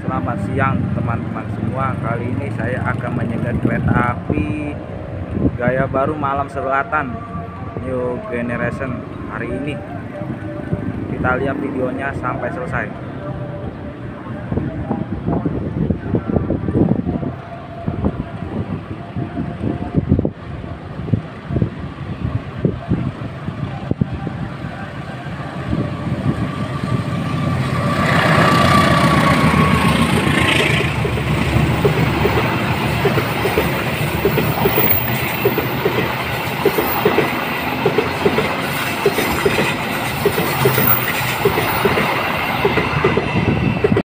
selamat siang teman-teman semua. Kali ini saya akan menyegat kereta api gaya baru malam selatan New Generation hari ini. Kita lihat videonya sampai selesai.